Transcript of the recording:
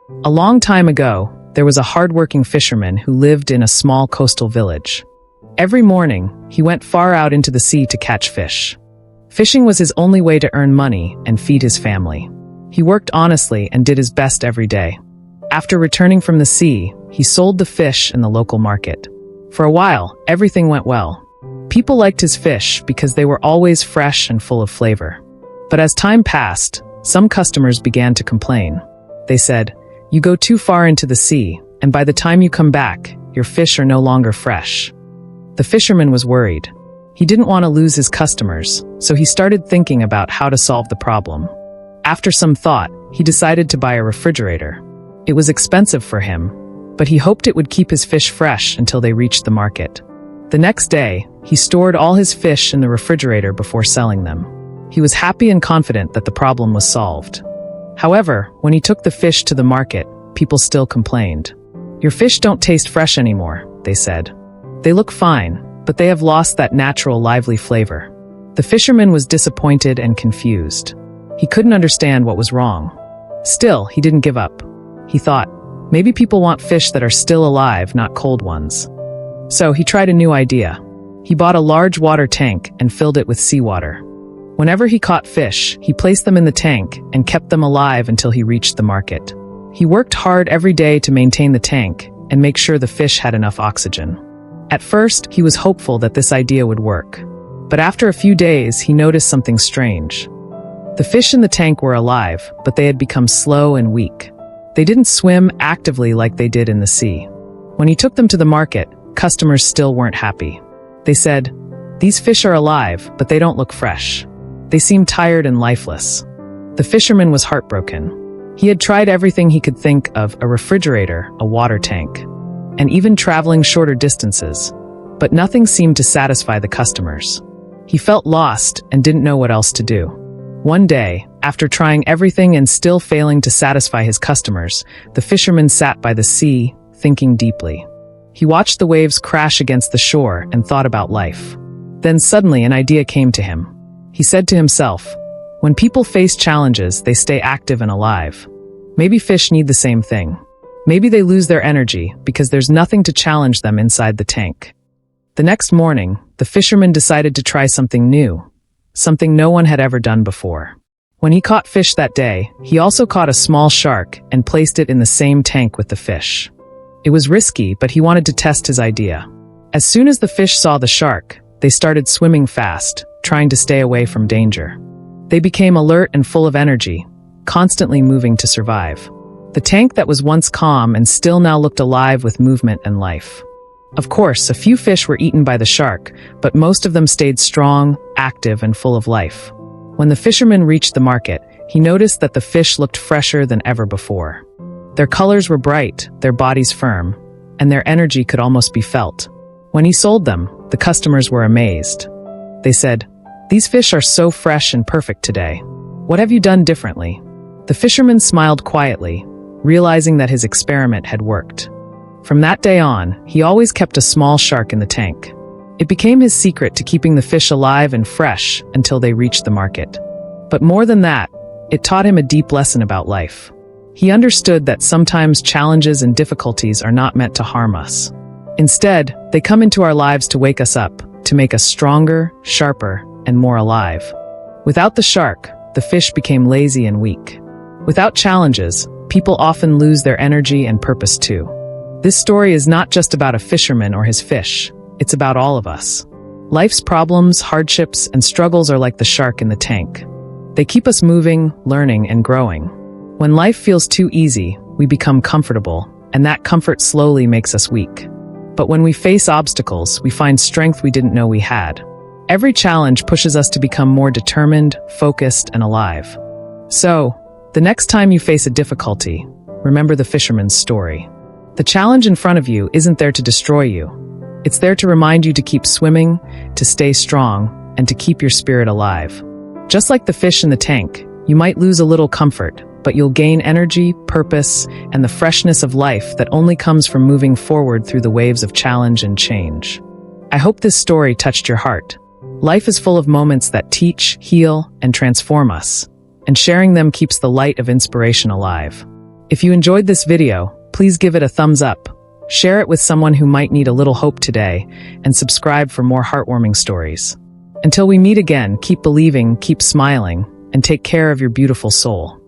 A long time ago, there was a hardworking fisherman who lived in a small coastal village. Every morning, he went far out into the sea to catch fish. Fishing was his only way to earn money and feed his family. He worked honestly and did his best every day. After returning from the sea, he sold the fish in the local market. For a while, everything went well. People liked his fish because they were always fresh and full of flavor. But as time passed, some customers began to complain. They said, "You go too far into the sea, and by the time you come back, your fish are no longer fresh." The fisherman was worried. He didn't want to lose his customers, so he started thinking about how to solve the problem. After some thought, he decided to buy a refrigerator. It was expensive for him, but he hoped it would keep his fish fresh until they reached the market. The next day, he stored all his fish in the refrigerator before selling them. He was happy and confident that the problem was solved. However, when he took the fish to the market, people still complained. "Your fish don't taste fresh anymore," they said. "They look fine, but they have lost that natural, lively flavor." The fisherman was disappointed and confused. He couldn't understand what was wrong. Still, he didn't give up. He thought, maybe people want fish that are still alive, not cold ones. So he tried a new idea. He bought a large water tank and filled it with seawater. Whenever he caught fish, he placed them in the tank and kept them alive until he reached the market. He worked hard every day to maintain the tank and make sure the fish had enough oxygen. At first, he was hopeful that this idea would work. But after a few days, he noticed something strange. The fish in the tank were alive, but they had become slow and weak. They didn't swim actively like they did in the sea. When he took them to the market, customers still weren't happy. They said, "These fish are alive, but they don't look fresh. They seem tired and lifeless." The fisherman was heartbroken. He had tried everything he could think of: a refrigerator, a water tank, and even traveling shorter distances. But nothing seemed to satisfy the customers. He felt lost and didn't know what else to do. One day, after trying everything and still failing to satisfy his customers, the fisherman sat by the sea, thinking deeply. He watched the waves crash against the shore and thought about life. Then suddenly an idea came to him. He said to himself, "When people face challenges, they stay active and alive. Maybe fish need the same thing. Maybe they lose their energy because there's nothing to challenge them inside the tank." The next morning, the fisherman decided to try something new, something no one had ever done before. When he caught fish that day, he also caught a small shark and placed it in the same tank with the fish. It was risky, but he wanted to test his idea. As soon as the fish saw the shark, they started swimming fast, trying to stay away from danger. They became alert and full of energy, constantly moving to survive. The tank that was once calm and still now looked alive with movement and life. Of course, a few fish were eaten by the shark, but most of them stayed strong, active, and full of life. When the fisherman reached the market, he noticed that the fish looked fresher than ever before. Their colors were bright, their bodies firm, and their energy could almost be felt. When he sold them, the customers were amazed. They said, "These fish are so fresh and perfect today. What have you done differently?" The fisherman smiled quietly, realizing that his experiment had worked. From that day on, he always kept a small shark in the tank. It became his secret to keeping the fish alive and fresh until they reached the market. But more than that, it taught him a deep lesson about life. He understood that sometimes challenges and difficulties are not meant to harm us. Instead, they come into our lives to wake us up, to make us stronger, sharper, and more alive. Without the shark, the fish became lazy and weak. Without challenges, people often lose their energy and purpose too. This story is not just about a fisherman or his fish. It's about all of us. Life's problems, hardships, and struggles are like the shark in the tank. They keep us moving, learning, and growing. When life feels too easy, we become comfortable, and that comfort slowly makes us weak. But when we face obstacles, we find strength we didn't know we had. Every challenge pushes us to become more determined, focused, and alive. So, the next time you face a difficulty, remember the fisherman's story. The challenge in front of you isn't there to destroy you. It's there to remind you to keep swimming, to stay strong, and to keep your spirit alive. Just like the fish in the tank, you might lose a little comfort, but you'll gain energy, purpose, and the freshness of life that only comes from moving forward through the waves of challenge and change. I hope this story touched your heart. Life is full of moments that teach, heal, and transform us, and sharing them keeps the light of inspiration alive. If you enjoyed this video, please give it a thumbs up, share it with someone who might need a little hope today, and subscribe for more heartwarming stories. Until we meet again, keep believing, keep smiling, and take care of your beautiful soul.